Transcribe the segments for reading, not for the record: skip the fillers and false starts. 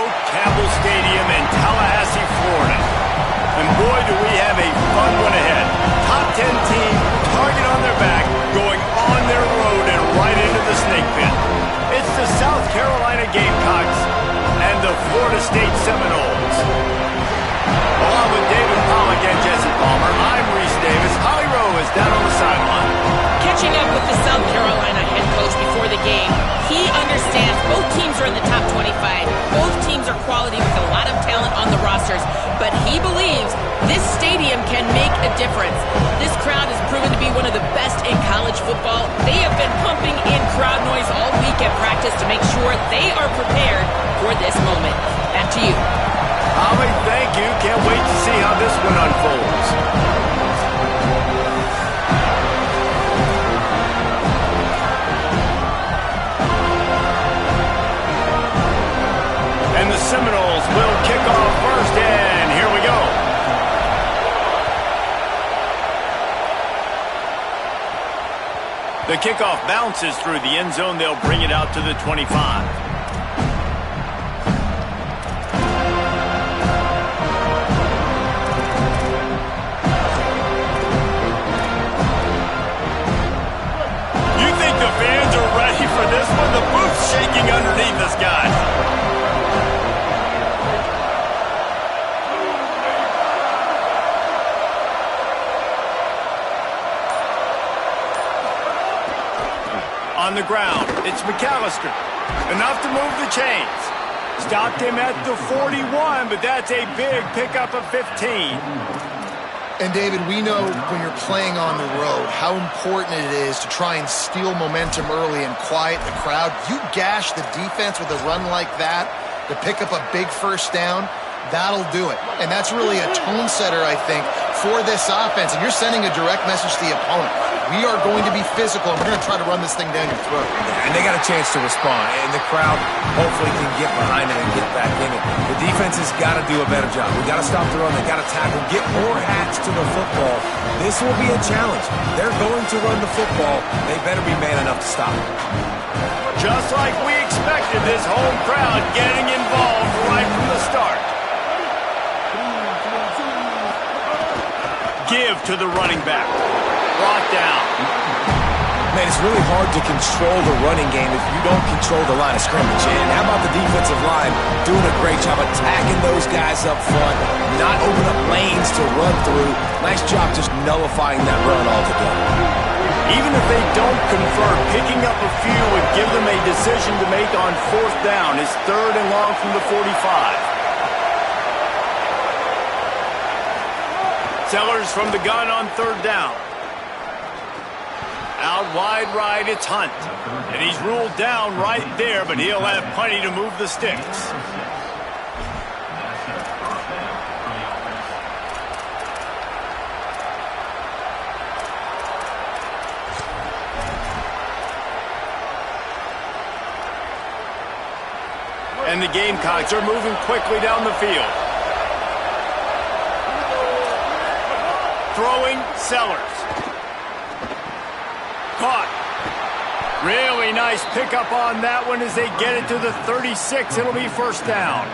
Campbell Stadium in Tallahassee, Florida. And boy, do we have a fun one ahead. Top 10 team, target on their back, going on their road and right into the snake pit. It's the South Carolina Gamecocks and the Florida State Seminoles. Along with David Pollack and Jesse Palmer, I'm Reese Davis. Holly Rowe is down on the sideline. Catching up with the South Carolina head coach before the game, he understands both teams are in the top 25. Both teams are quality with a lot of talent on the rosters, but he believes this stadium can make a difference. This crowd has proven to be one of the best in college football. They have been pumping in crowd noise all week at practice to make sure they are prepared for this moment. Back to you. Holly, thank you. Can't wait to see how this one unfolds. And the Seminoles will kick off first, and here we go. The kickoff bounces through the end zone. They'll bring it out to the 25. For this one, the boot's shaking underneath us, guys. On the ground, it's McAllister. Enough to move the chains. Stopped him at the 41, but that's a big pickup of 15. And, David, we know when you're playing on the road how important it is to try and steal momentum early and quiet the crowd. You gash the defense with a run like that to pick up a big first down, that'll do it. And that's really a tone setter, I think, for this offense. And you're sending a direct message to the opponent. We are going to be physical, and we're going to try to run this thing down your throat. And they got a chance to respond, and the crowd hopefully can get behind it and get back in it. The defense has got to do a better job. We got to stop the run. They got to tackle, get more hats to the football. This will be a challenge. They're going to run the football. They better be man enough to stop it. Just like we expected, this home crowd getting involved right from the start. Give to the running back. Brought down. Man, it's really hard to control the running game if you don't control the line of scrimmage. And how about the defensive line doing a great job attacking those guys up front, not open up lanes to run through. Nice job just nullifying that run altogether. Even if they don't convert, picking up a few would give them a decision to make on fourth down. It's 3rd and long from the 45. Sellers from the gun on 3rd down. Out wide right, it's Hunt. And he's ruled down right there, but he'll have plenty to move the sticks. And the Gamecocks are moving quickly down the field. Throwing, Sellers. Caught. Really nice pickup on that one as they get it to the 36. It'll be first down.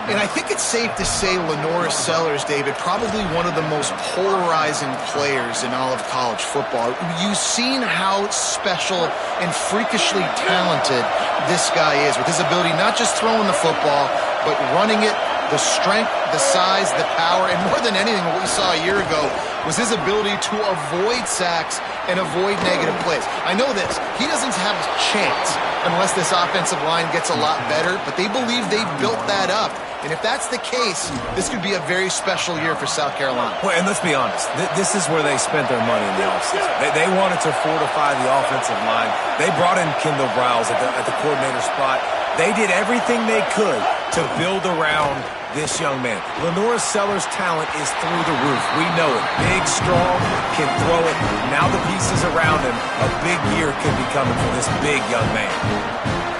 And I think it's safe to say Lenoris Sellers, David, probably one of the most polarizing players in all of college football. You've seen how special and freakishly talented this guy is with his ability not just throwing the football, but running it, the strength, the size, the power, and more than anything, what we saw a year ago was his ability to avoid sacks and avoid negative plays. I know this. He doesn't have a chance unless this offensive line gets a lot better, but they believe they've built that up. And if that's the case, this could be a very special year for South Carolina. Well, and let's be honest, this is where they spent their money in the offseason. They wanted to fortify the offensive line. They brought in Kendall Briles at the coordinator spot. They did everything they could to build around this young man. Lenoris Sellers' talent is through the roof. We know it. Big, strong, can throw it. Now the pieces around him, a big year could be coming for this big young man.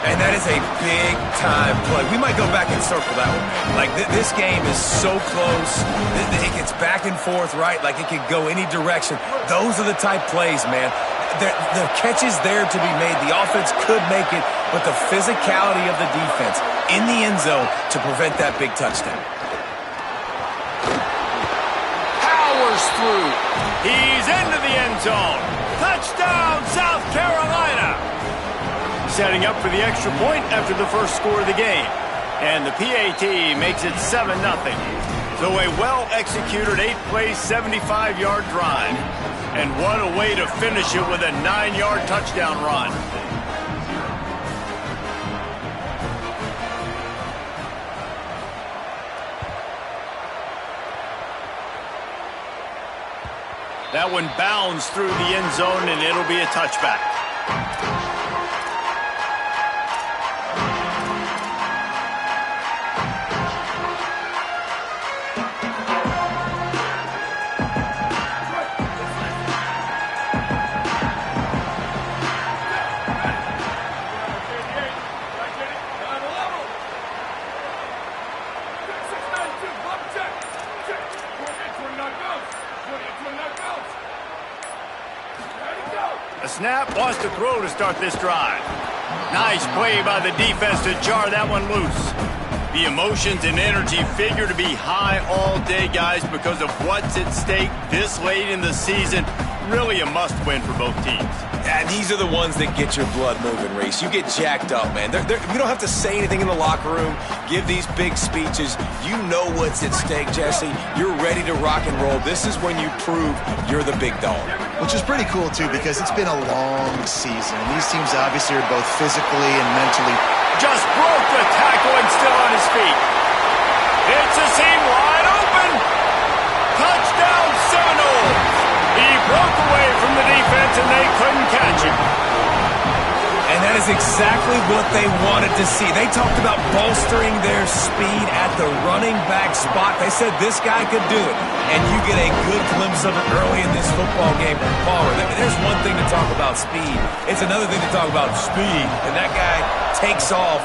And that is a big-time play. We might go back and circle that one. Like, this game is so close. It gets back and forth, right? Like, it could go any direction. Those are the type plays, man. the catch is there to be made. The offense could make it, but the physicality of the defense in the end zone to prevent that big touchdown. Powers through. He's into the end zone. Touchdown, South Carolina. Setting up for the extra point after the first score of the game. And the PAT makes it 7-0. So a well-executed 8-play, 75-yard drive. And what a way to finish it with a 9-yard touchdown run. That one bounds through the end zone, and it'll be a touchback. A snap, wants to throw to start this drive. Nice play by the defense to jar that one loose. The emotions and energy figure to be high all day, guys, because of what's at stake this late in the season. Really a must-win for both teams. And these are the ones that get your blood moving, Reese. You get jacked up, man. You don't have to say anything in the locker room, give these big speeches. You know what's at stake, Jesse. You're ready to rock and roll. This is when you prove you're the big dog. Which is pretty cool, too, because it's been a long season. These teams obviously are both physically and mentally. Just broke the tackle and still on his feet. It's a seam wide open. Touchdown Seminoles. He broke away from the defense and they couldn't catch him. And that is exactly what they wanted to see. They talked about bolstering their speed at the running back spot. They said this guy could do it. And you get a good glimpse of it early in this football game. Palmer, there's one thing to talk about speed. It's another thing to talk about speed. And that guy takes off,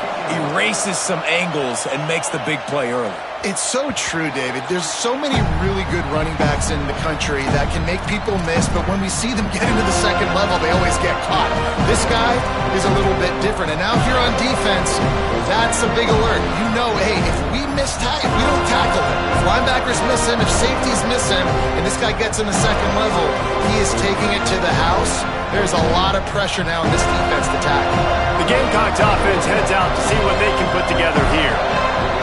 erases some angles, and makes the big play early. It's so true, David. There's so many really good running backs in the country that can make people miss, but when we see them get into the second level, they always get caught. This guy is a little bit different, and now if you're on defense, that's a big alert. You know, hey, if we don't tackle him, if linebackers miss him, if safeties miss him, and this guy gets in the second level, he is taking it to the house. There's a lot of pressure now in this defense to tackle. The Gamecocks offense heads out to see what they can put together here.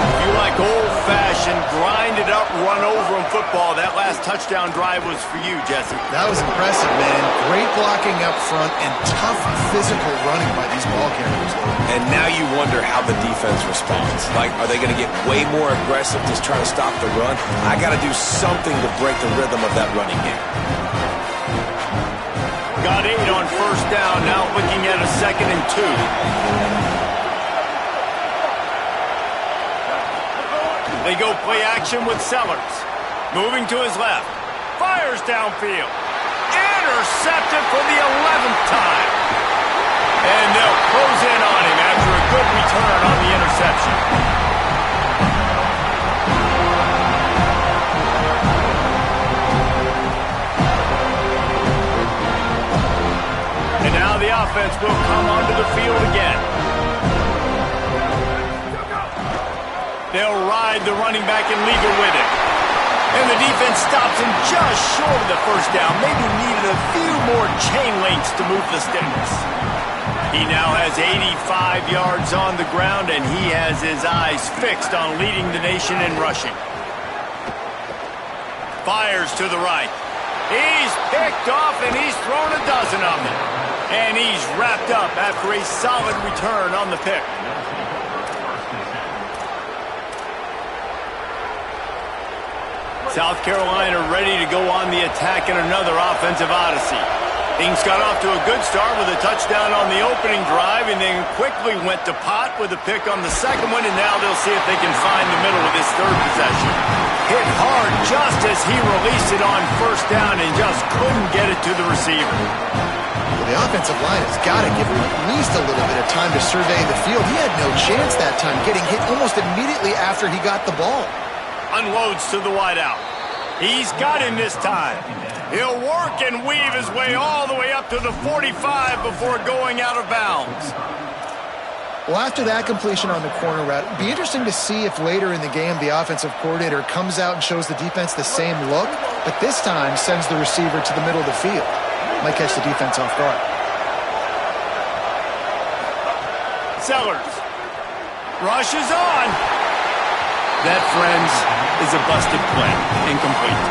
If you like old-fashioned, grind-it-up, run-over-'em football, that last touchdown drive was for you, Jesse. That was impressive, man. Great blocking up front and tough physical running by these ball carriers. And now you wonder how the defense responds. Like, are they going to get way more aggressive just trying to stop the run? I got to do something to break the rhythm of that running game. Got 8 on first down, now looking at a 2nd and 2. They go play action with Sellers. Moving to his left. Fires downfield. Intercepted for the 11th time. And they'll close in on him after a good return on the interception. And now the offense will come onto the field again. They'll ride the running back and leave it with it. And the defense stops him just short of the first down. Maybe needed a few more chain links to move the sticks. He now has 85 yards on the ground, and he has his eyes fixed on leading the nation in rushing. Fires to the right. He's picked off, and he's thrown a dozen of them. And he's wrapped up after a solid return on the pick. South Carolina ready to go on the attack in another offensive odyssey. Things got off to a good start with a touchdown on the opening drive and then quickly went to Pott with a pick on the second one, and now they'll see if they can find the middle with this third possession. Hit hard just as he released it on first down and just couldn't get it to the receiver. Well, the offensive line has got to give him at least a little bit of time to survey the field. He had no chance that time, getting hit almost immediately after he got the ball. Unloads to the wideout. He's got him this time. He'll work and weave his way all the way up to the 45 before going out of bounds. Well, after that completion on the corner route, it'd be interesting to see if later in the game the offensive coordinator comes out and shows the defense the same look, but this time sends the receiver to the middle of the field. Might catch the defense off guard. Sellers. Rush is on. That, friends, is a busted play. Incomplete.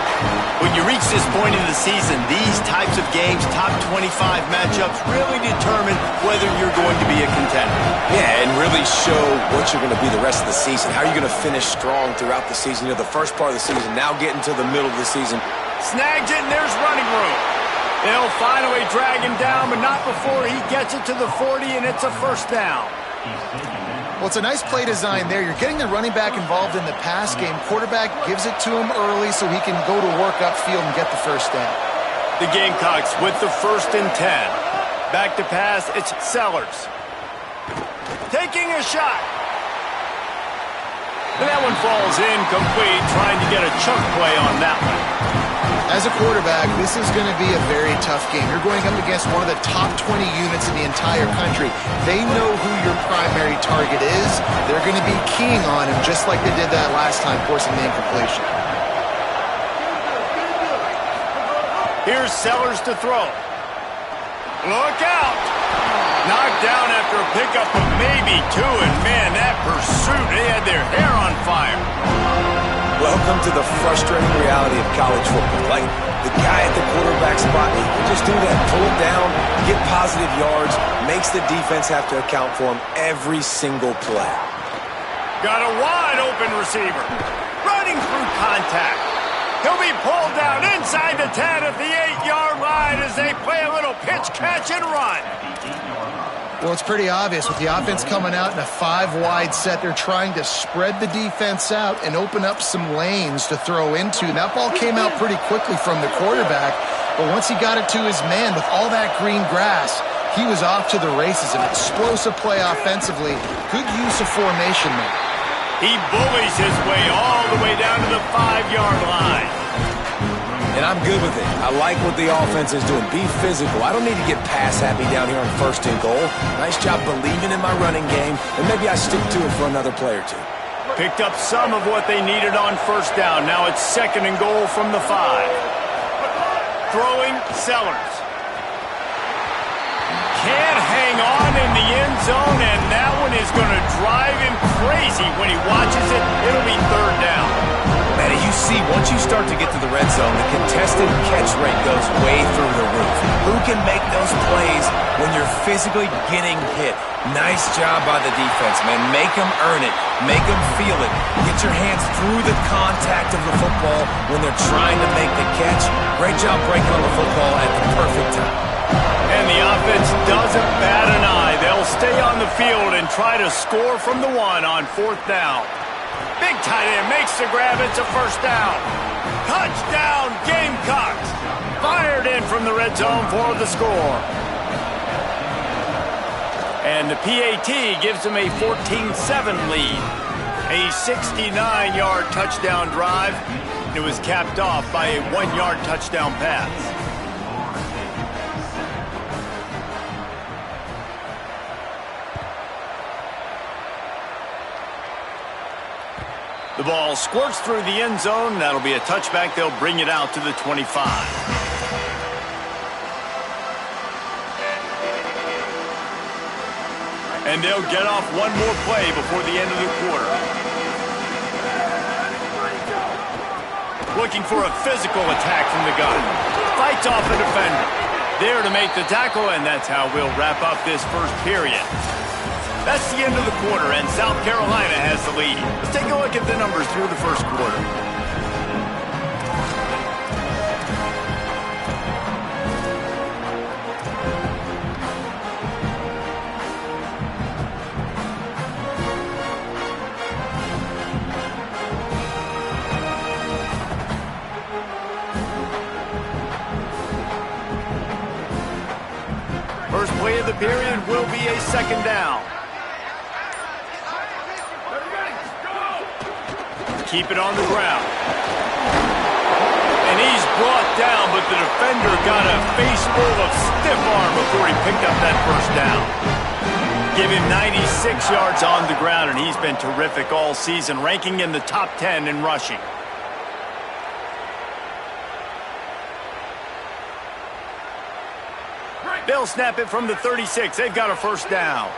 When you reach this point in the season, these types of games, top 25 matchups, really determine whether you're going to be a contender. Yeah, and really show what you're going to be the rest of the season. How are you going to finish strong throughout the season? You know, the first part of the season, now getting to the middle of the season. Snags it, and there's running room. They'll finally drag him down, but not before he gets it to the 40, and it's a first down. Well, it's a nice play design there. You're getting the running back involved in the pass game. Quarterback gives it to him early so he can go to work upfield and get the first down. The Gamecocks with the 1st and 10. Back to pass, it's Sellers. Taking a shot. And that one falls incomplete, trying to get a chunk play on that one. As a quarterback, this is going to be a very tough game. You're going up against one of the top 20 units in the entire country. They know who your primary target is. They're going to be keying on him just like they did that last time, forcing the incompletion. Here's Sellers to throw. Look out! Knocked down after a pickup of maybe 2, and man, that pursuit, they had their hair on fire. Welcome to the frustrating reality of college football. Like, the guy at the quarterback spot, he can just do that, pull it down, get positive yards, makes the defense have to account for him every single play. Got a wide open receiver, running through contact. He'll be pulled down inside the 10 at the 8-yard line as they play a little pitch, catch, and run. Well, it's pretty obvious. With the offense coming out in a 5-wide set, they're trying to spread the defense out and open up some lanes to throw into. And that ball came out pretty quickly from the quarterback, but once he got it to his man with all that green grass, he was off to the races. An explosive play offensively. Good use of formation there. He bullies his way all the way down to the 5-yard line. And I'm good with it. I like what the offense is doing. Be physical. I don't need to get pass happy down here on 1st and goal. Nice job believing in my running game, and maybe I stick to it for another play or two. Picked up some of what they needed on 1st down. Now it's 2nd and goal from the 5. Throwing Sellers. Can't hang on in the end zone, and that one is going to drive him crazy when he watches it. It'll be 3rd down. Man, you see, once you start to get to the red zone, the contested catch rate goes way through the roof. Who can make those plays when you're physically getting hit? Nice job by the defense, man. Make them earn it. Make them feel it. Get your hands through the contact of the football when they're trying to make the catch. Great job breaking on the football at the perfect time. And the offense doesn't bat an eye. They'll stay on the field and try to score from the 1 on 4th down. Big tight end makes the grab. It's a 1st down. Touchdown, Gamecocks. Fired in from the red zone for the score. And the PAT gives them a 14-7 lead. A 69-yard touchdown drive. It was capped off by a 1-yard touchdown pass. The ball squirts through the end zone. That'll be a touchback. They'll bring it out to the 25. And they'll get off one more play before the end of the quarter. Looking for a physical attack from the gun. Fights off the defender. There to make the tackle, and that's how we'll wrap up this 1st period. That's the end of the quarter, and South Carolina has the lead. Let's take a look at the numbers through the 1st quarter. First play of the period will be a 2nd down. Keep it on the ground. And he's brought down, but the defender got a face full of stiff arm before he picked up that first down. Give him 96 yards on the ground, and he's been terrific all season, ranking in the top 10 in rushing. They'll snap it from the 36. They've got a first down.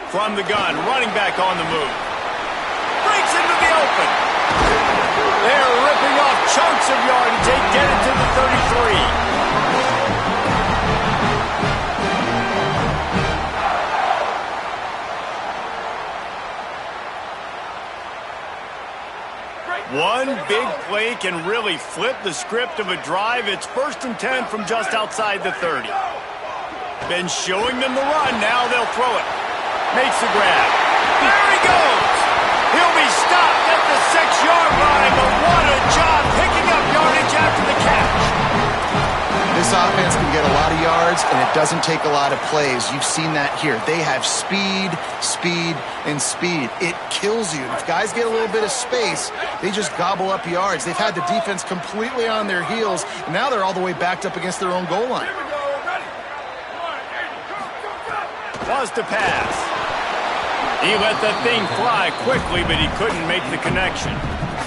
From the gun, running back on the move. Breaks into the open. They're ripping off chunks of yardage. They get it to the 33. One big play can really flip the script of a drive. It's 1st and 10 from just outside the 30. Been showing them the run. Now they'll throw it. Makes the grab. There he goes. He'll be stopped at the 6-yard line, but what a job picking up yardage after the catch. This offense can get a lot of yards, and it doesn't take a lot of plays. You've seen that here. They have speed, speed, and speed. It kills you. If guys get a little bit of space, they just gobble up yards. They've had the defense completely on their heels, and now they're all the way backed up against their own goal line. Was to pass. He let that thing fly quickly, but he couldn't make the connection.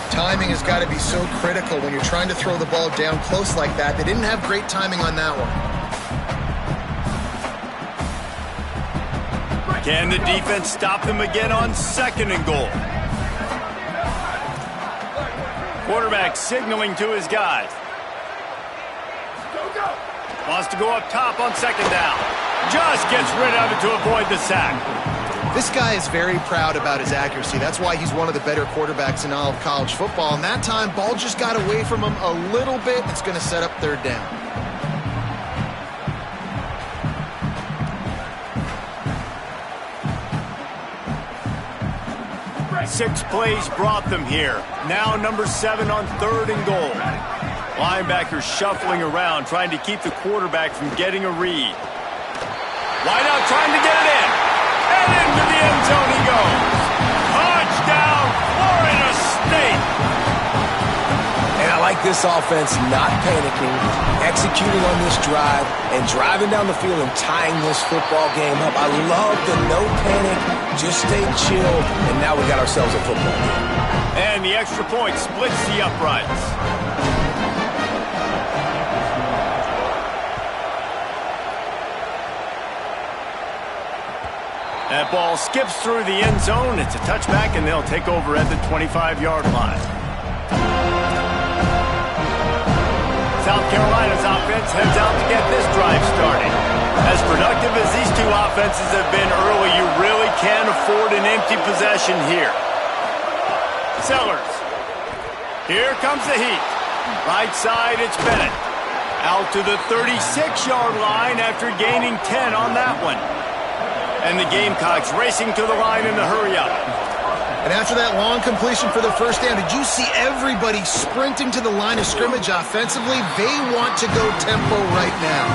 Timing has got to be so critical when you're trying to throw the ball down close like that. They didn't have great timing on that one. Can the defense stop them again on 2nd and goal? Quarterback signaling to his guys. Wants to go up top on 2nd down. Just gets rid of it to avoid the sack. This guy is very proud about his accuracy. That's why he's one of the better quarterbacks in all of college football. And that time, ball just got away from him a little bit. It's going to set up 3rd down. Six plays brought them here. Now number 7 on 3rd and goal. Linebackers shuffling around, trying to keep the quarterback from getting a read. Wide out, trying to get it in. And into the end zone he goes. Touchdown, Florida State. And I like this offense not panicking, executing on this drive, and driving down the field and tying this football game up. I love the no panic, just stay chill, and now we got ourselves a football game. And the extra point splits the uprights. That ball skips through the end zone. It's a touchback, and they'll take over at the 25-yard line. South Carolina's offense heads out to get this drive started. As productive as these two offenses have been early, you really can't afford an empty possession here. Sellers. Here comes the heat. Right side, it's Bennett. Out to the 36-yard line after gaining 10 on that one. And the Gamecocks racing to the line in the hurry-up. And after that long completion for the first down, did you see everybody sprinting to the line of scrimmage offensively? They want to go tempo right now.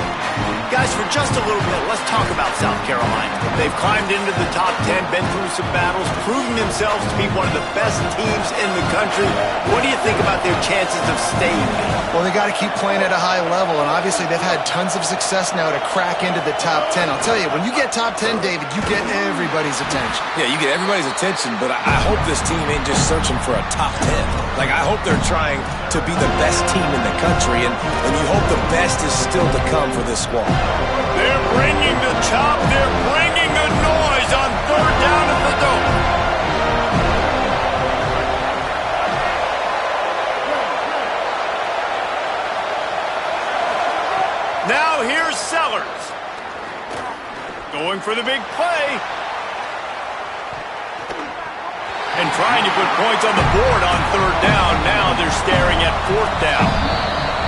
Guys, for just a little bit, let's talk about South Carolina. They've climbed into the top 10, been through some battles, proving themselves to be one of the best teams in the country. What do you think about their chances of staying there? Well, they got to keep playing at a high level, and obviously they've had tons of success now to crack into the top 10. I'll tell you, when you get top 10, David, you get everybody's attention. Yeah, you get everybody's attention, but I hope this team ain't just searching for a top 10. Like, I hope they're trying to be the best team in the country, and you hope the best is still to come for this squad. They're bringing the chop. They're bringing the noise on 3rd down at the Dome. Now here's Sellers. Going for the big play. And trying to put points on the board on 3rd down. Now they're staring at 4th down.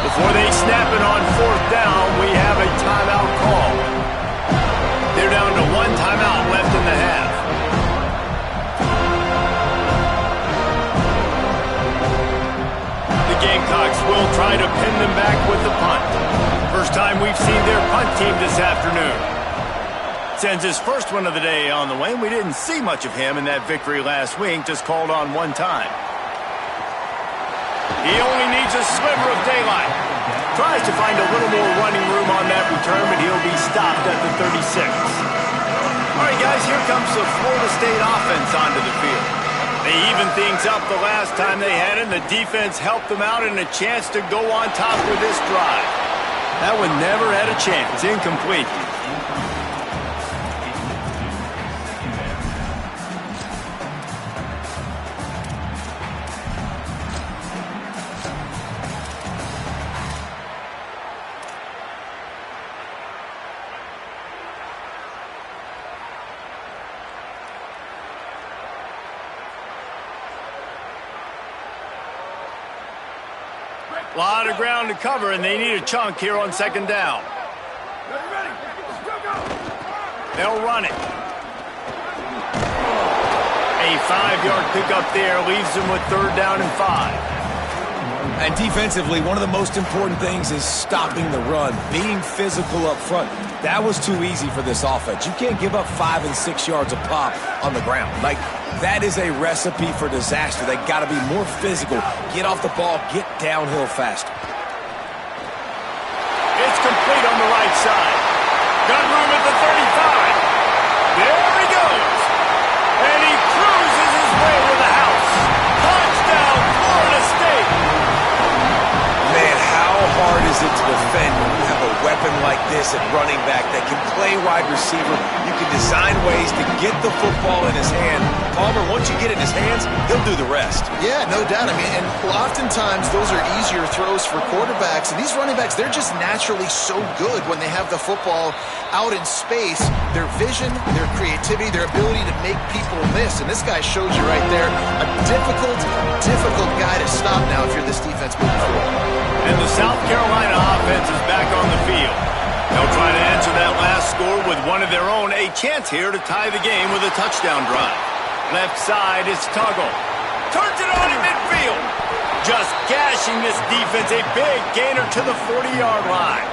Before they snap it on 4th down, we have a timeout call. They're down to 1 timeout left in the half. The Gamecocks will try to pin them back with the punt. First time we've seen their punt team this afternoon. Sends his first one of the day on the way. We didn't see much of him in that victory last week, just called on one time. He only needs a sliver of daylight. Tries to find a little more running room on that return, but he'll be stopped at the 36. All right, guys, here comes the Florida State offense onto the field. They evened things up the last time they had it, and the defense helped them out and a chance to go on top with this drive. That one never had a chance. Incomplete. A lot of ground to cover, and they need a chunk here on second down. They'll run it. A 5-yard pickup there leaves them with third down and 5. And defensively, one of the most important things is stopping the run, being physical up front. That was too easy for this offense. You can't give up 5 and 6 yards a pop on the ground. Like, that is a recipe for disaster. They got to be more physical, get off the ball, get downhill faster. It's complete on the right side. Got room at the 35. There he goes. And he cruises his way to the house. Touchdown, Florida State. Man, how hard is it to defend when you have a weapon like this at running back that can play wide receiver? You can design ways to get the football in his hand. Palmer, once you get it in his hands, he'll do the rest. Yeah, no doubt. I mean, and oftentimes those are easier throws for quarterbacks. And these running backs, they're just naturally so good when they have the football out in space. Their vision, their creativity, their ability to make people miss. And this guy shows you right there a difficult guy to stop now if you're this defense moving forward. And the South Carolina offense is back on the field. They'll try to answer that last score with one of their own. A chance here to tie the game with a touchdown drive. Left side is Tuggle. Turns it on in midfield. Just gashing this defense. A big gainer to the 40-yard line.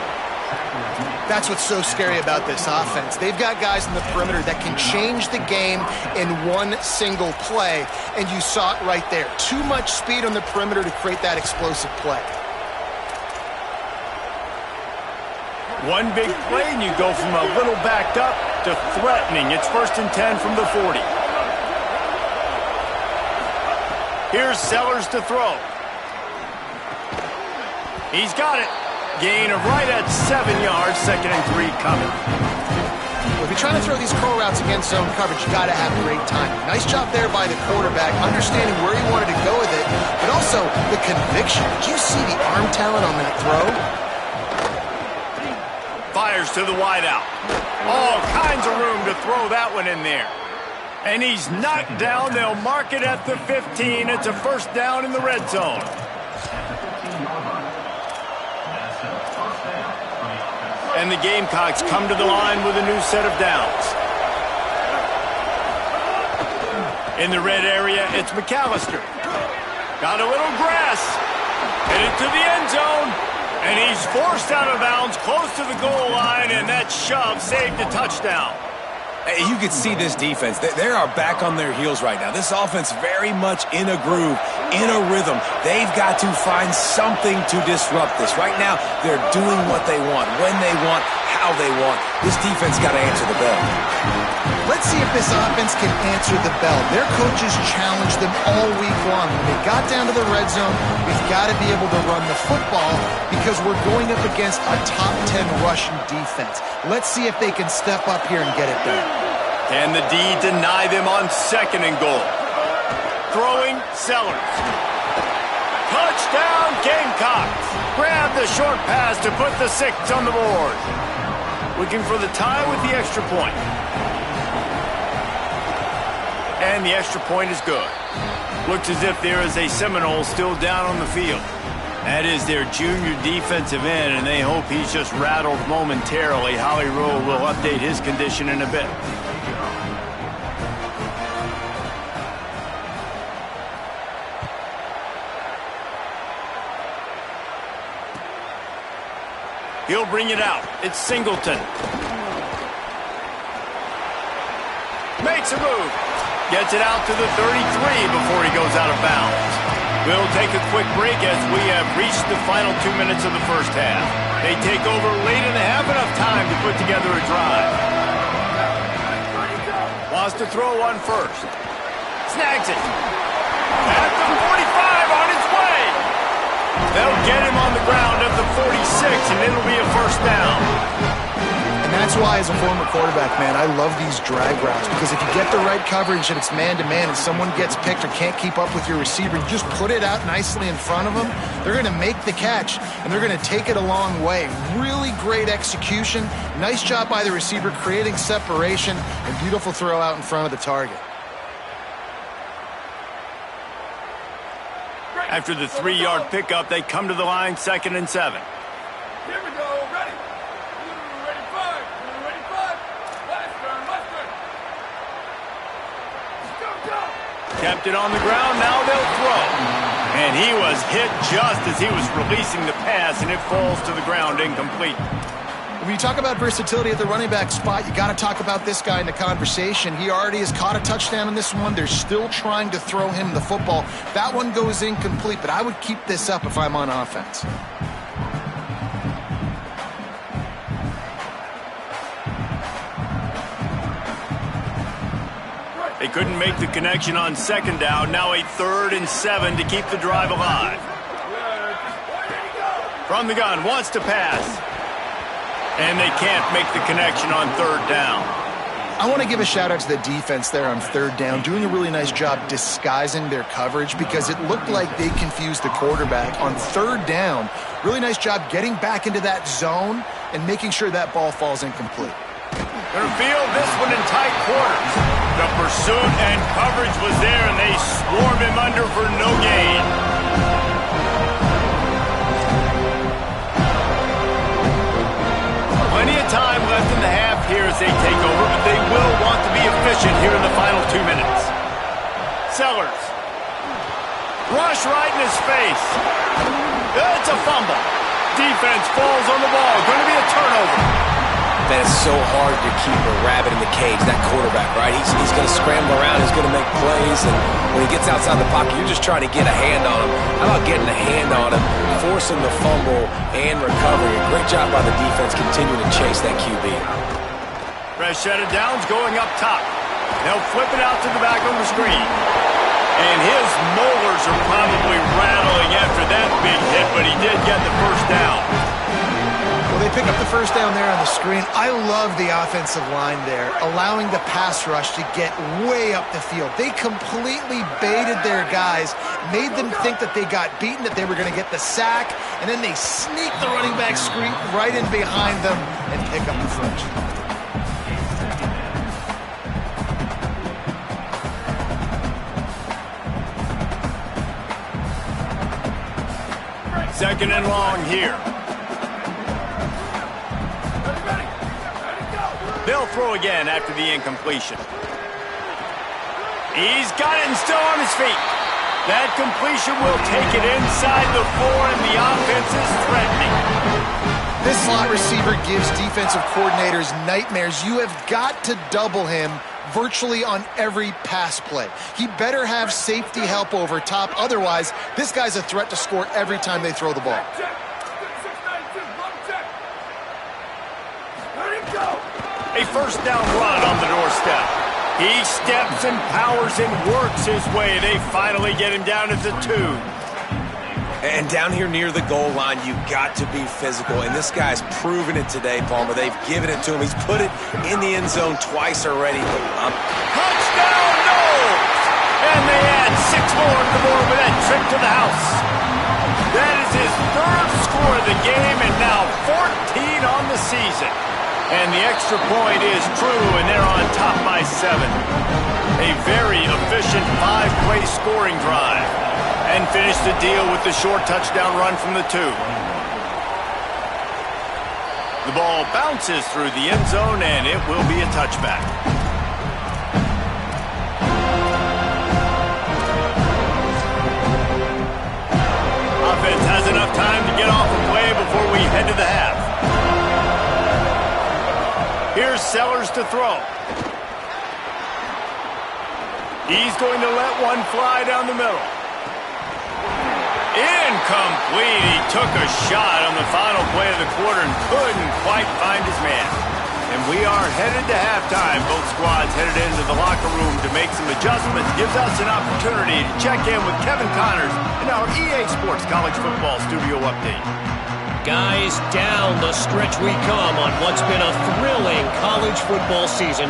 That's what's so scary about this offense. They've got guys in the perimeter that can change the game in one single play. And you saw it right there. Too much speed on the perimeter to create that explosive play. One big play, and you go from a little backed up to threatening. It's 1st and 10 from the 40. Here's Sellers to throw. He's got it. Gain of right at 7 yards, 2nd and 3 coming. Well, if you're trying to throw these curl routes against zone coverage, you got to have great timing. Nice job there by the quarterback, understanding where he wanted to go with it, but also the conviction. Did you see the arm talent on that throw? Fires to the wideout. All kinds of room to throw that one in there. And he's knocked down. They'll mark it at the 15. It's a 1st down in the red zone. And the Gamecocks come to the line with a new set of downs. In the red area, it's McAllister. Got a little grass. Headed to the end zone. And he's forced out of bounds close to the goal line, and that shove saved a touchdown. You can see this defense. They are back on their heels right now. This offense very much in a groove, in a rhythm. They've got to find something to disrupt this. Right now, they're doing what they want, when they want, how they want. This defense got to answer the bell. Let's see if this offense can answer the bell. Their coaches challenged them all week long. When they got down to the red zone, we've got to be able to run the football because we're going up against a top 10 rushing defense. Let's see if they can step up here and get it done. Can the D deny them on 2nd and goal? Throwing Sellers. Touchdown Gamecocks. Grab the short pass to put the 6 on the board. Looking for the tie with the extra point. And the extra point is good. Looks as if there is a Seminole still down on the field. That is their junior defensive end, and they hope he's just rattled momentarily. Holly Rowe will update his condition in a bit. He'll bring it out. It's Singleton. makes a move. Gets it out to the 33 before he goes out of bounds. We'll take a quick break as we have reached the final 2 minutes of the first half. They take over late and they have enough time to put together a drive. Wants to throw one first. Snags it. At the 45 on its way. They'll get him on the ground at the 46, and it'll be a first down. And that's why, as a former quarterback, man, I love these drag routes, because if you get the right coverage and it's man-to-man and someone gets picked or can't keep up with your receiver, you just put it out nicely in front of them, they're going to make the catch, and they're going to take it a long way. Really great execution. Nice job by the receiver creating separation, and beautiful throw out in front of the target. After the 3-yard pickup, they come to the line, 2nd and 7. Here we go. Ready. Ready, 5. Ready, 5. Last turn. Go. Kept it on the ground. Now they'll throw. And he was hit just as he was releasing the pass, and it falls to the ground incomplete. When you talk about versatility at the running back spot, you got to talk about this guy in the conversation. He already has caught a touchdown in this one. They're still trying to throw him the football. That one goes incomplete, but I would keep this up if I'm on offense. They couldn't make the connection on 2nd down. Now a 3rd and 7 to keep the drive alive. From the gun, wants to pass. And they can't make the connection on 3rd down. I want to give a shout-out to the defense there on 3rd down, doing a really nice job disguising their coverage, because it looked like they confused the quarterback on 3rd down. Really nice job getting back into that zone and making sure that ball falls incomplete. Gonna field this one in tight quarters. The pursuit and coverage was there, and they swarmed him under for no gain. Plenty of time left in the half here as they take over, but they will want to be efficient here in the final 2 minutes. Sellers. Rush right in his face. It's a fumble. Defense falls on the ball. Going to be a turnover. That is so hard to keep a rabbit in the cage, that quarterback, right? He's going to scramble around. He's going to make plays, and when he gets outside the pocket, you're just trying to get a hand on him. How about getting a hand on him, forcing the fumble and recovery? A great job by the defense continuing to chase that QB. Fresh set of downs going up top. They'll flip it out to the back on the screen. And his molars are probably rattling after that big hit, but he did get the first down. Well, they pick up the first down there on the screen. I love the offensive line there, allowing the pass rush to get way up the field. They completely baited their guys, made them think that they got beaten, that they were going to get the sack, and then they sneak the running back screen right in behind them and pick up the first. 2nd and long here. They'll throw again after the incompletion. He's got it and still on his feet. That completion will take it inside the 4, and the offense is threatening. This slot receiver gives defensive coordinators nightmares. You have got to double him virtually on every pass play. He better have safety help over top. Otherwise, this guy's a threat to score every time they throw the ball. A first down run on the doorstep. He steps and powers and works his way. They finally get him down at the 2. And down here near the goal line, you've got to be physical. And this guy's proven it today, Palmer. They've given it to him. He's put it in the end zone twice already. Touchdown, no! And they add 6 more to the board with that trip to the house. That is his 3rd score of the game, and now 14 on the season. And the extra point is true, and they're on top by 7. A very efficient 5-play scoring drive. And finish the deal with the short touchdown run from the 2. The ball bounces through the end zone, and it will be a touchback. Offense has enough time to get off a play before we head to the half. Here's Sellers to throw. He's going to let one fly down the middle. Incomplete. He took a shot on the final play of the quarter and couldn't quite find his man. And we are headed to halftime. Both squads headed into the locker room to make some adjustments. Gives us an opportunity to check in with Kevin Connors in our EA Sports College Football Studio Update. Guys, down the stretch we come on what's been a thrilling college football season.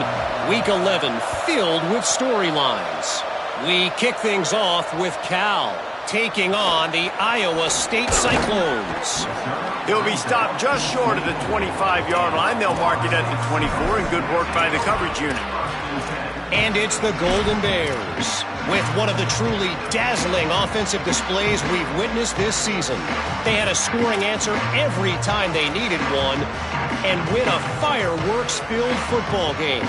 Week 11 filled with storylines. We kick things off with Cal taking on the Iowa State Cyclones. He'll be stopped just short of the 25-yard line. They'll mark it at the 24, and good work by the coverage unit. And it's the Golden Bears, with one of the truly dazzling offensive displays we've witnessed this season. They had a scoring answer every time they needed one, and win a fireworks-filled football game.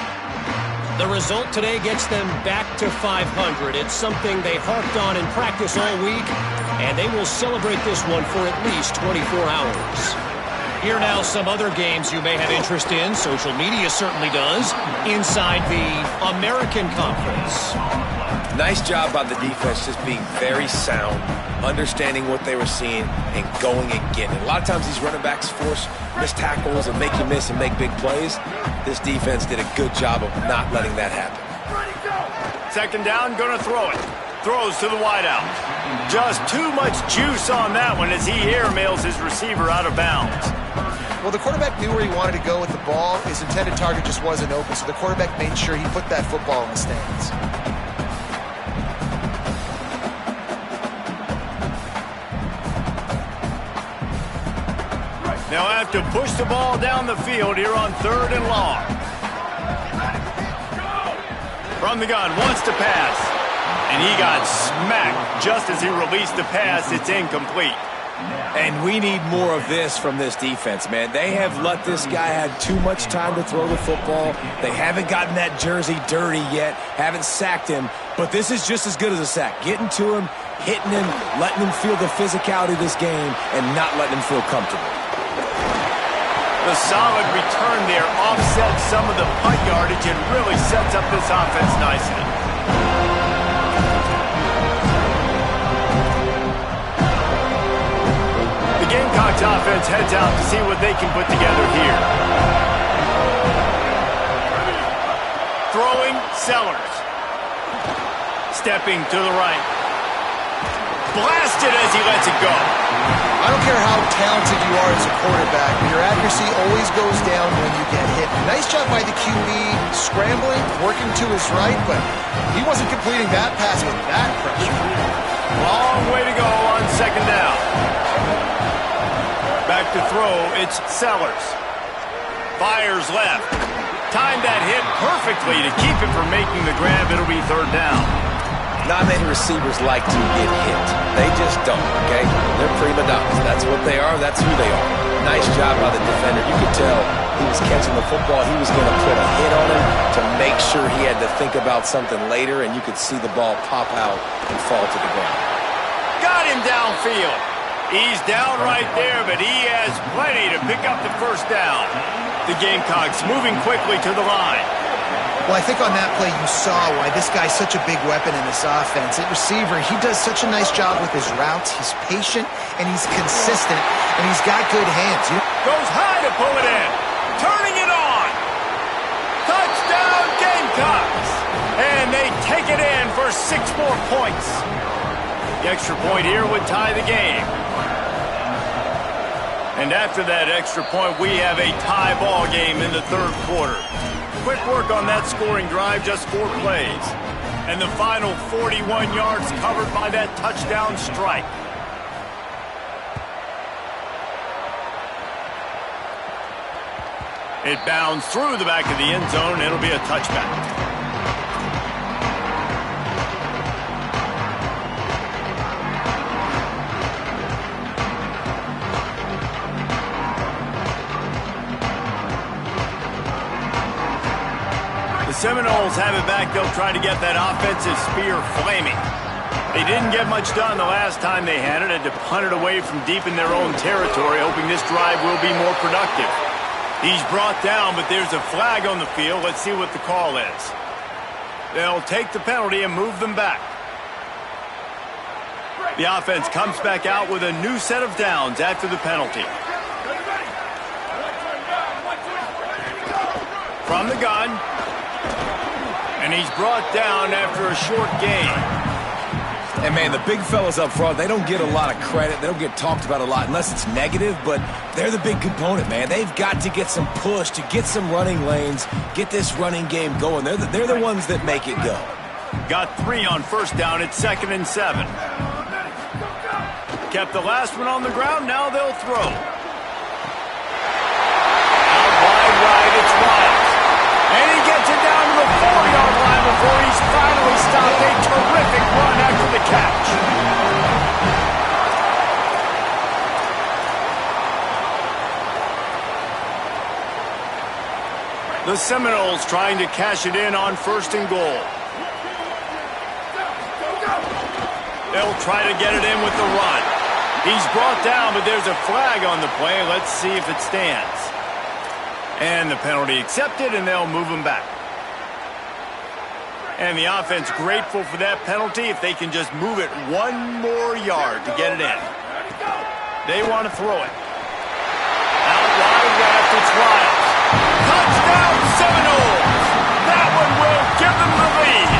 The result today gets them back to 500. It's something they harped on in practice all week, and they will celebrate this one for at least 24 hours. Here now some other games you may have interest in. Social media certainly does. Inside the American Conference. Nice job by the defense just being very sound, understanding what they were seeing, and going and getting it. A lot of times these running backs force missed tackles and make you miss and make big plays. This defense did a good job of not letting that happen. Second down, going to throw it. Throws to the wideout. Just too much juice on that one as he airmails his receiver out of bounds. Well, the quarterback knew where he wanted to go with the ball. His intended target just wasn't open, so the quarterback made sure he put that football in the stands. Now have to push the ball down the field here on 3rd and long. From the gun, wants to pass. And he got smacked just as he released the pass. It's incomplete. And we need more of this from this defense, man. They have let this guy have too much time to throw the football. They haven't gotten that jersey dirty yet, haven't sacked him. But this is just as good as a sack. Getting to him, hitting him, letting him feel the physicality of this game, and not letting him feel comfortable. The solid return there offsets some of the punt yardage and really sets up this offense nicely. The Gamecocks offense heads out to see what they can put together here. Throwing, Sellers. Stepping to the right. Blasted as he lets it go. I don't care how talented you are as a quarterback, your accuracy always goes down when you get hit. Nice job by the QB, scrambling, working to his right, but he wasn't completing that pass with that pressure. Long way to go on 2nd down. Back to throw, it's Sellers. Fires left. Timed that hit perfectly to keep him from making the grab. It'll be 3rd down. Not many receivers like to get hit. They just don't, okay? They're prima donnas. That's what they are. That's who they are. Nice job by the defender. You could tell he was catching the football. He was going to put a hit on him to make sure he had to think about something later, and you could see the ball pop out and fall to the ground. Got him downfield. He's down right there, but he has plenty to pick up the 1st down. The Gamecocks moving quickly to the line. Well, I think on that play you saw why this guy's such a big weapon in this offense. At receiver, he does such a nice job with his routes. He's patient, and he's consistent, and he's got good hands. Goes high to pull it in. Turning it on. Touchdown, Gamecocks. And they take it in for 6 more points. The extra point here would tie the game. And after that extra point, we have a tie ball game in the 3rd quarter. Quick work on that scoring drive, just 4 plays. And the final 41 yards covered by that touchdown strike. It bounds through the back of the end zone. It'll be a touchback. Seminoles have it back. They'll try to get that offensive spear flaming. They didn't get much done the last time they had it. Had to punt it away from deep in their own territory, hoping this drive will be more productive. He's brought down, but there's a flag on the field. Let's see what the call is. They'll take the penalty and move them back. The offense comes back out with a new set of downs after the penalty. From the gun. And he's brought down after a short gain. And, man, the big fellas up front, they don't get a lot of credit. They don't get talked about a lot unless it's negative, but they're the big component, man. They've got to get some push, to get some running lanes, get this running game going. They're the ones that make it go. Got 3 on first down at 2nd and 7. Kept the last one on the ground. Now they'll throw. Out wide right, it's Wiles. And he gets it down to the 4-yard line before he's finally stopped. A terrific run after the catch. The Seminoles trying to cash it in on 1st and goal. They'll try to get it in with the run. He's brought down, but there's a flag on the play. Let's see if it stands. And the penalty accepted, and they'll move him back. And the offense grateful for that penalty if they can just move it 1 more yard to get it in. They want to throw it. Out wide left, it's Wiles. Touchdown Seminoles! That one will give them the lead.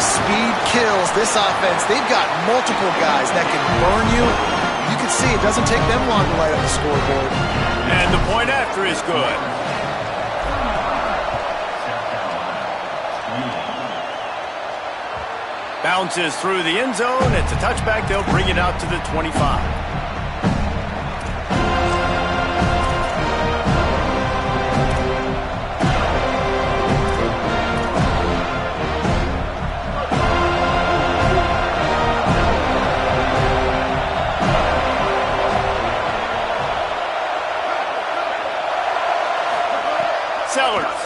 Speed kills this offense. They've got multiple guys that can burn you. You can see it doesn't take them long to light up the scoreboard. And the point after is good. Bounces through the end zone. It's a touchback. They'll bring it out to the 25. Sellers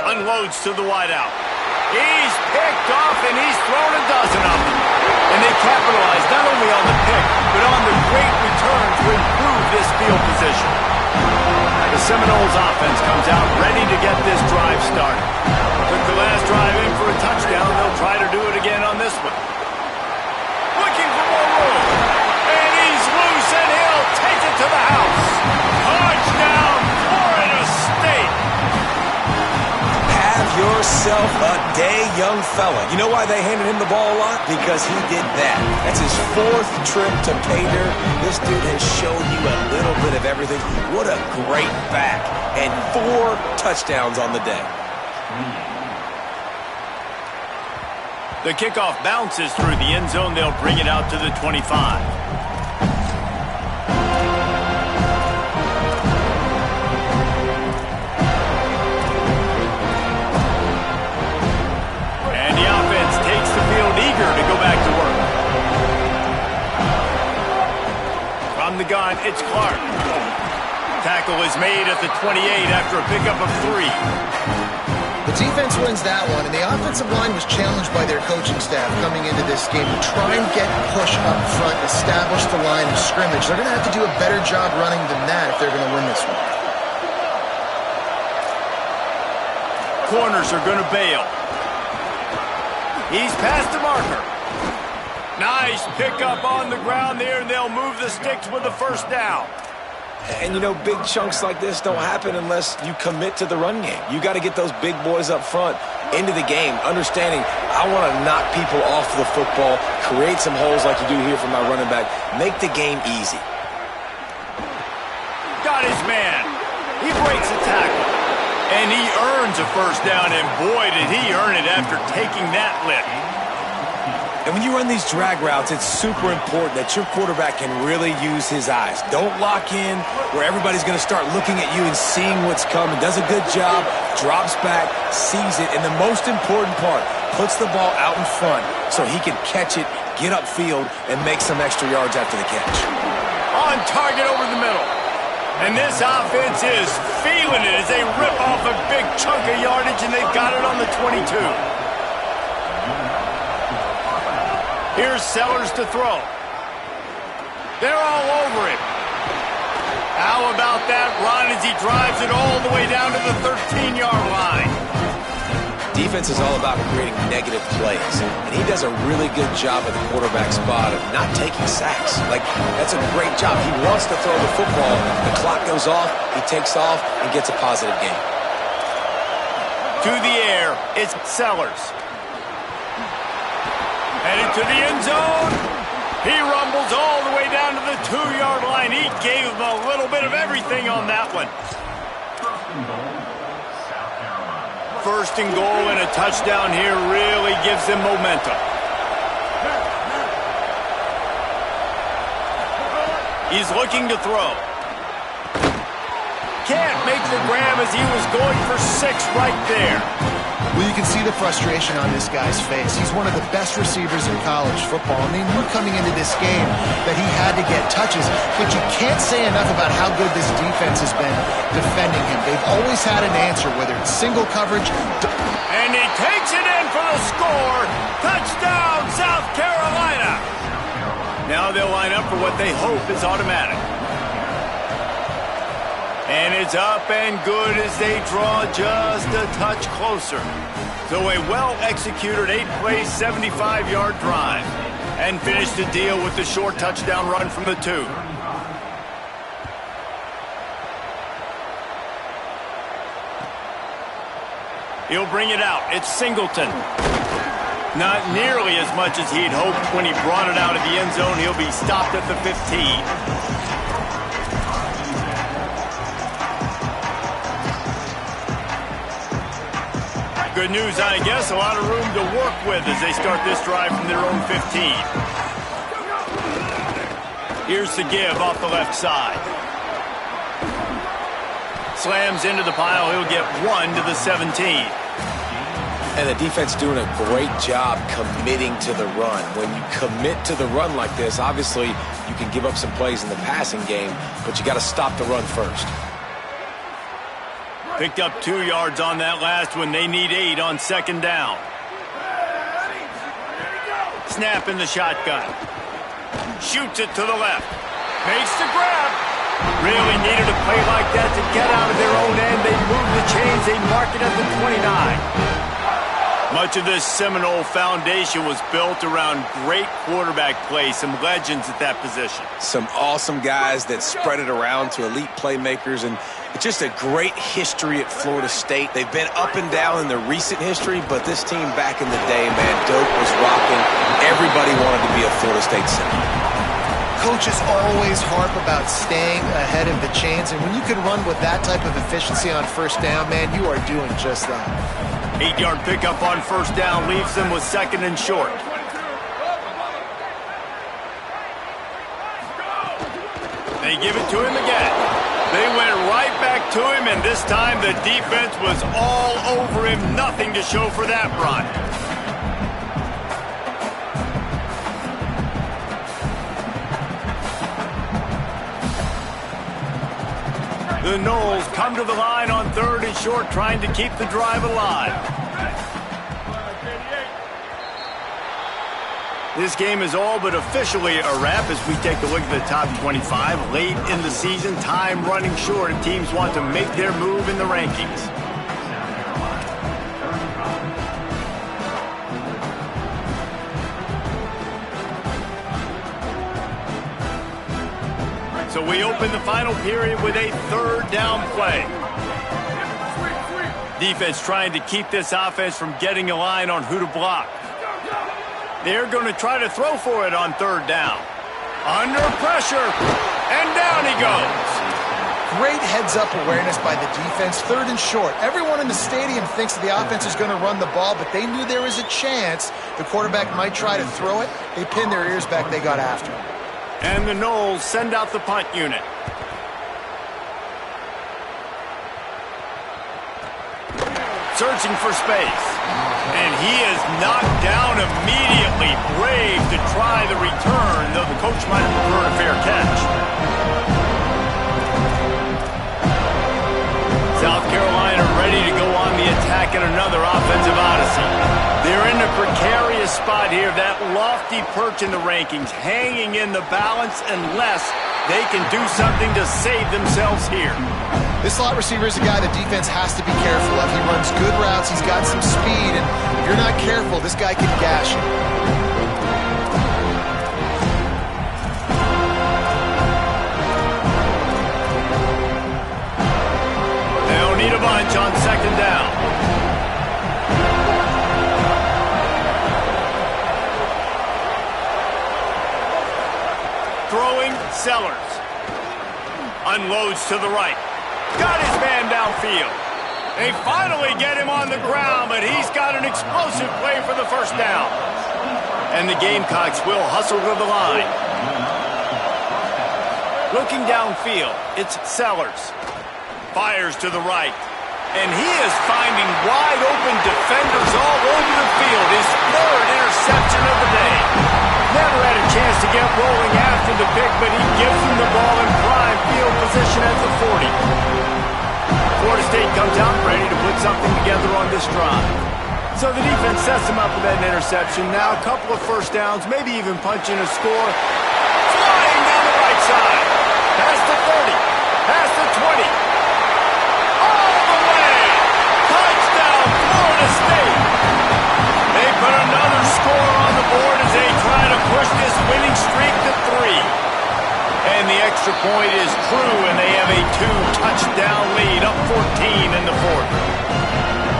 unloads to the wideout. He's picked off and he's thrown a dozen of them. And they capitalize not only on the pick, but on the great return to improve this field position. The Seminoles offense comes out ready to get this drive started. Took the last drive in for a touchdown. They'll try to do it again on this one. Looking for more room. And he's loose and he'll take it to the house. Touchdown, Florida State. Have yourself a day, young fella. You know why they handed him the ball a lot? Because he did that. That's his 4th trip to pay dirt. This dude has shown you a little bit of everything. What a great back. And 4 touchdowns on the day. The kickoff bounces through the end zone. They'll bring it out to the 25. Eager to go back to work. From the gun, it's Clark. Tackle is made at the 28 after a pickup of 3. The defense wins that one, and the offensive line was challenged by their coaching staff coming into this game to try and get push up front, establish the line of scrimmage. They're going to have to do a better job running than that if they're going to win this one. Corners are going to bail. He's past the marker. Nice pickup on the ground there, and they'll move the sticks with the 1st down. And, you know, big chunks like this don't happen unless you commit to the run game. You got to get those big boys up front into the game, understanding I want to knock people off the football, create some holes like you do here for my running back, make the game easy. Got his man. He breaks a tackle. And he earns a 1st down, and boy, did he earn it after taking that lick. And when you run these drag routes, it's super important that your quarterback can really use his eyes. Don't lock in where everybody's going to start looking at you and seeing what's coming. Does a good job, drops back, sees it, and the most important part, puts the ball out in front so he can catch it, get upfield, and make some extra yards after the catch. On target over the middle. And this offense is feeling it as they rip off a big chunk of yardage, and they've got it on the 22. Here's Sellers to throw. They're all over him. How about that run as he drives it all the way down to the 13-yard line? defense is all about creating negative plays, and he does a really good job at the quarterback spot of not taking sacks. Like, that's a great job. He wants to throw the football. The clock goes off, he takes off, and gets a positive gain. To the air, it's Sellers. Headed to the end zone. He rumbles all the way down to the 2-yard line. He gave him a little bit of everything on that one. First and goal and a touchdown here really gives them momentum. He's looking to throw. Can't make the grab as he was going for 6 right there. Well, you can see the frustration on this guy's face. He's one of the best receivers in college football, and they knew coming into this game that he had to get touches, but you can't say enough about how good this defense has been defending him. They've always had an answer, whether it's single coverage. And he takes it in for the score. Touchdown, South Carolina. Now they'll line up for what they hope is automatic. And it's up and good as they draw just a touch closer. So a well-executed 8-play, 75-yard drive. And finish the deal with the short touchdown run from the 2. He'll bring it out. It's Singleton. Not nearly as much as he'd hoped when he brought it out of the end zone. He'll be stopped at the 15. Good news, I guess. A lot of room to work with as they start this drive from their own 15. Here's the give off the left side. Slams into the pile. He'll get 1 to the 17. And the defense doing a great job committing to the run. When you commit to the run like this, obviously you can give up some plays in the passing game, but you got to stop the run first. Picked up 2 yards on that last one. They need 8 on second down. Snap in the shotgun. Shoots it to the left. Makes the grab. Really needed a play like that to get out of their own end. They move the chains. They mark it at the 29. Much of this Seminole foundation was built around great quarterback play, some legends at that position. Some awesome guys that spread it around to elite playmakers, and it's just a great history at Florida State. They've been up and down in the recent history, but this team back in the day, man, Doak was rocking. Everybody wanted to be a Florida State Seminole. Coaches always harp about staying ahead of the chains, and when you can run with that type of efficiency on first down, man, you are doing just that. 8-yard pickup on first down leaves them with second and short. They give it to him again. They went right back to him, and this time the defense was all over him. Nothing to show for that run. The Noles come to the line on third and short, trying to keep the drive alive. This game is all but officially a wrap as we take a look at the top 25. Late in the season, time running short, and teams want to make their move in the rankings. So we open the final period with a third down play. Defense trying to keep this offense from getting a line on who to block. They're going to try to throw for it on third down. Under pressure, and down he goes. Great heads-up awareness by the defense, third and short. Everyone in the stadium thinks the offense is going to run the ball, but they knew there was a chance the quarterback might try to throw it. They pinned their ears back. They got after it. And the Noles send out the punt unit. Searching for space. And he is knocked down immediately. Brave to try the return, though the coach might have preferred a fair catch. South Carolina ready to go on the attack in another offensive odyssey. They're in a precarious spot here, that lofty perch in the rankings, hanging in the balance unless they can do something to save themselves here. This slot receiver is a guy the defense has to be careful of. He runs good routes, he's got some speed, and if you're not careful, this guy can gash you. They'll need a bunch on second down. Throwing Sellers. Unloads to the right. Got his man downfield. They finally get him on the ground, but he's got an explosive play for the first down. And the Gamecocks will hustle to the line. Looking downfield, it's Sellers. Fires to the right. And he is finding wide open defenders all over the field. His third interception of the day. Never had a chance to get rolling after the pick, but he gives him the ball in prime field position at the 40. Florida State comes out ready to put something together on this drive. So the defense sets him up with that interception. Now a couple of first downs, maybe even punching a score. Flying down the right side. Past the 30. Past the 20. All the way. Touchdown, Florida State. They put another score on the board as they try to push this winning streak to 3. And the extra point is true, and they have a 2-touchdown lead, up 14 in the fourth.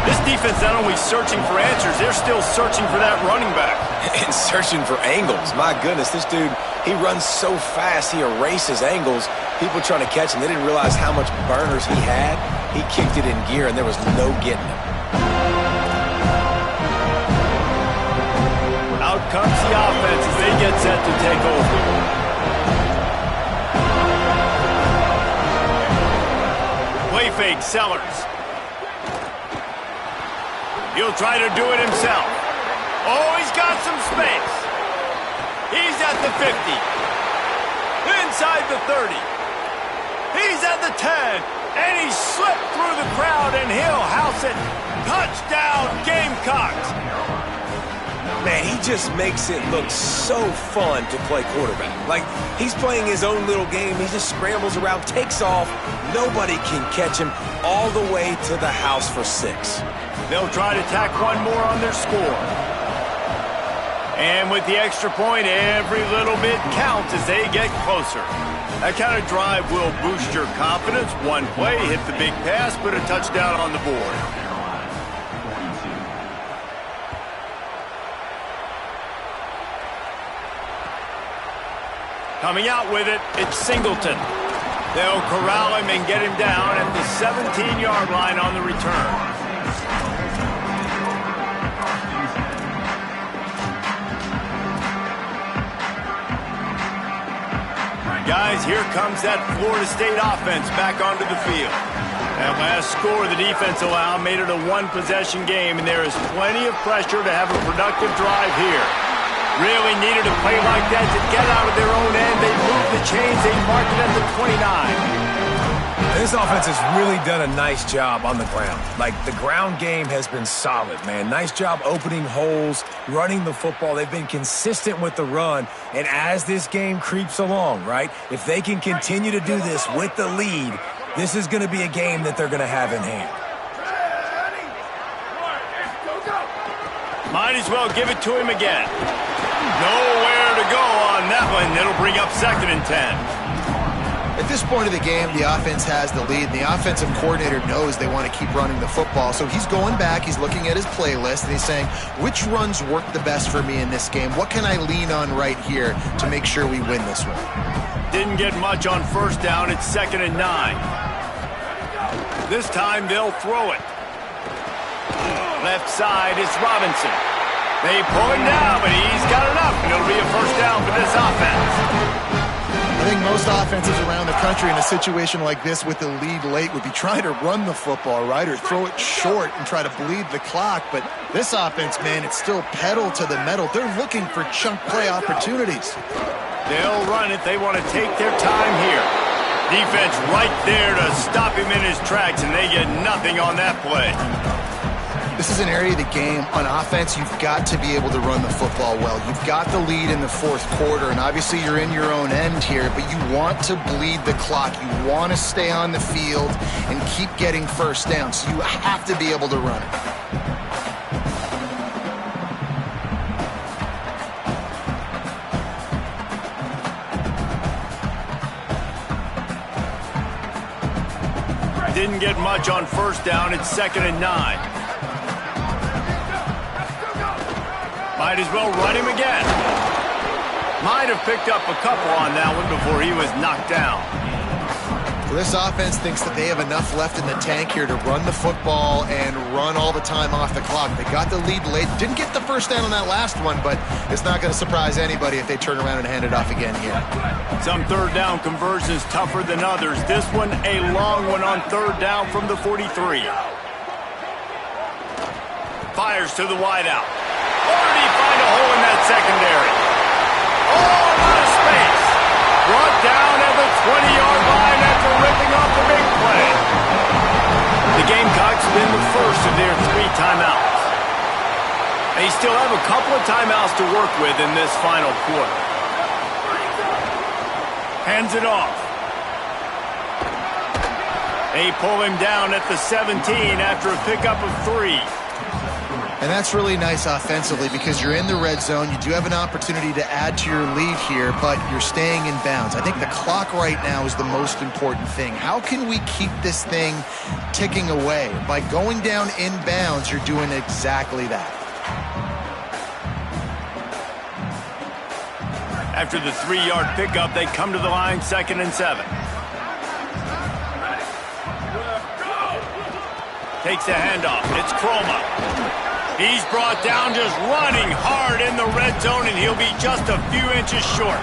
This defense not only searching for answers, they're still searching for that running back. And searching for angles. My goodness, this dude, he runs so fast, he erases angles. People trying to catch him, they didn't realize how much burners he had. He kicked it in gear, and there was no getting him. Out comes the offense as they get set to take over. Play fake, Sellers. He'll try to do it himself. Oh, he's got some space. He's at the 50. Inside the 30. He's at the 10. And he slipped through the crowd, and he'll house it. Touchdown, Gamecocks. Man, he just makes it look so fun to play quarterback. Like, he's playing his own little game. He just scrambles around, takes off. Nobody can catch him all the way to the house for 6. They'll try to tack one more on their score. And with the extra point, every little bit counts as they get closer. That kind of drive will boost your confidence. One play, hit the big pass, put a touchdown on the board. Coming out with it, it's Singleton. They'll corral him and get him down at the 17-yard line on the return. Guys, here comes that Florida State offense back onto the field. That last score the defense allowed made it a one-possession game, and there is plenty of pressure to have a productive drive here. Really needed a play like that to get out of their own end. They moved the chains. They marked it at the 29. This offense has really done a nice job on the ground. Like, the ground game has been solid, man. Nice job opening holes, running the football. They've been consistent with the run. And as this game creeps along, right, if they can continue to do this with the lead, this is going to be a game that they're going to have in hand. Might as well give it to him again. Nowhere to go on that one. It'll bring up 2nd and 10. At this point of the game, the offense has the lead, and the offensive coordinator knows they want to keep running the football. So he's going back, he's looking at his playlist, and he's saying, which runs work the best for me in this game? What can I lean on right here to make sure we win this one? Didn't get much on first down. It's 2nd and 9. This time they'll throw it. Left side, it's Robinson. They pull him down, but he's got enough, and it'll be a first down for this offense. I think most offenses around the country in a situation like this with the lead late would be trying to run the football, right, or throw it short and try to bleed the clock. But this offense, man, it's still pedal to the metal. They're looking for chunk play opportunities. They'll run it. They want to take their time here. Defense right there to stop him in his tracks, and they get nothing on that play. This is an area of the game. On offense, you've got to be able to run the football well. You've got the lead in the fourth quarter, and obviously you're in your own end here, but you want to bleed the clock. You want to stay on the field and keep getting first down, so you have to be able to run it. Didn't get much on first down. It's 2nd and 9. Might as well run him again. Might have picked up a couple on that one before he was knocked down. So this offense thinks that they have enough left in the tank here to run the football and run all the time off the clock. They got the lead late. Didn't get the first down on that last one, but it's not going to surprise anybody if they turn around and hand it off again here. Some third down conversions tougher than others. This one a long one on third down from the 43. Fires to the wideout. Already find a hole in that secondary. Oh, a lot of space. Brought down at the 20-yard line after ripping off the big play. The Gamecocks spin the first of their 3 timeouts. They still have a couple of timeouts to work with in this final quarter. Hands it off. They pull him down at the 17 after a pickup of 3. And that's really nice offensively because you're in the red zone. You do have an opportunity to add to your lead here, but you're staying in bounds. I think the clock right now is the most important thing. How can we keep this thing ticking away? By going down in bounds, you're doing exactly that. After the 3-yard pickup, they come to the line, 2nd and 7. Takes a handoff. It's Croma. He's brought down just running hard in the red zone, and he'll be just a few inches short.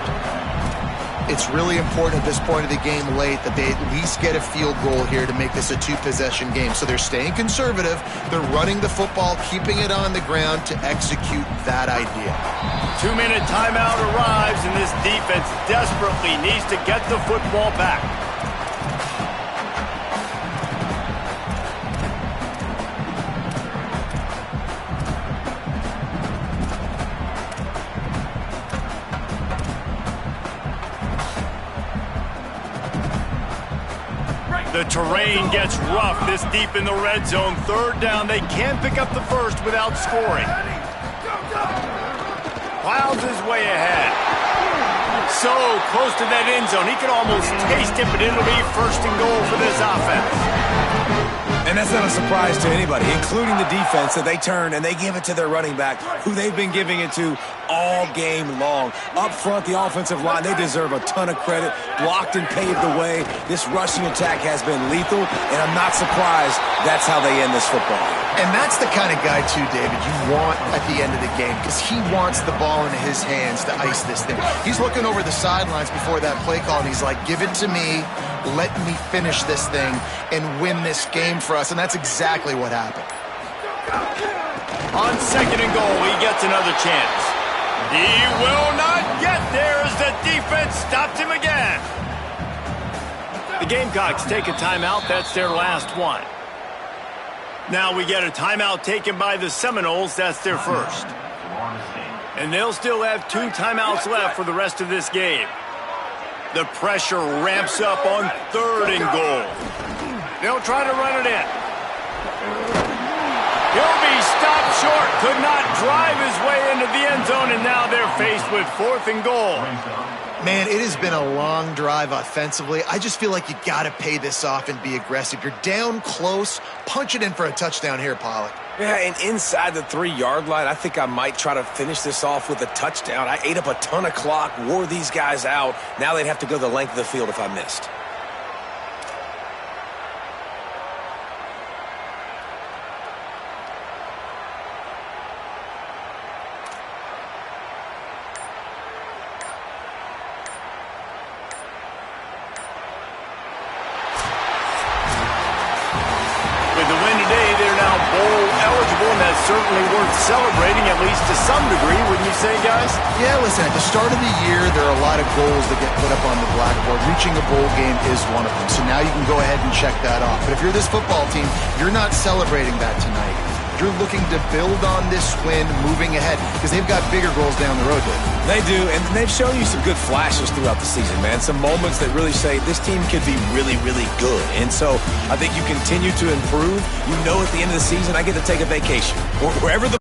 It's really important at this point of the game late that they at least get a field goal here to make this a 2-possession game. So they're staying conservative. They're running the football, keeping it on the ground to execute that idea. 2-minute timeout arrives, and this defense desperately needs to get the football back. The terrain gets rough this deep in the red zone. 3rd down. They can't pick up the first without scoring. Plows his way ahead. So close to that end zone. He can almost taste it, but it'll be 1st and goal for this offense. And that's not a surprise to anybody, including the defense, that they turn and they give it to their running back, who they've been giving it to all game long. Up front, the offensive line, they deserve a ton of credit. Blocked and paved the way. This rushing attack has been lethal, and I'm not surprised that's how they end this football. And that's the kind of guy, too, David, you want at the end of the game because he wants the ball in his hands to ice this thing. He's looking over the sidelines before that play call, and he's like, give it to me. Let me finish this thing and win this game for us. And that's exactly what happened. On 2nd and goal, he gets another chance. He will not get there as the defense stopped him again. The Gamecocks take a timeout. That's their last one. Now we get a timeout taken by the Seminoles. That's their first. And they'll still have 2 timeouts left for the rest of this game. The pressure ramps up on 3rd and goal. They'll try to run it in. He'll be stopped short. Could not drive his way into the end zone, and now they're faced with 4th and goal. Man, it has been a long drive offensively. I just feel like you got to pay this off and be aggressive. You're down close. Punch it in for a touchdown here, Pollock. Yeah, and inside the 3-yard line, I think I might try to finish this off with a touchdown. I ate up a ton of clock, wore these guys out. Now they'd have to go the length of the field if I missed. Certainly worth celebrating, at least to some degree, wouldn't you say, guys? Yeah, listen, at the start of the year, there are a lot of goals that get put up on the blackboard. Reaching a bowl game is one of them. So now you can go ahead and check that off. But if you're this football team, you're not celebrating that tonight. you're looking to build on this win moving ahead because they've got bigger goals down the road, Dave. They do, and they've shown you some good flashes throughout the season, man. Some moments that really say this team could be really, really good. And so I think you continue to improve. You know at the end of the season, I get to take a vacation. Wherever the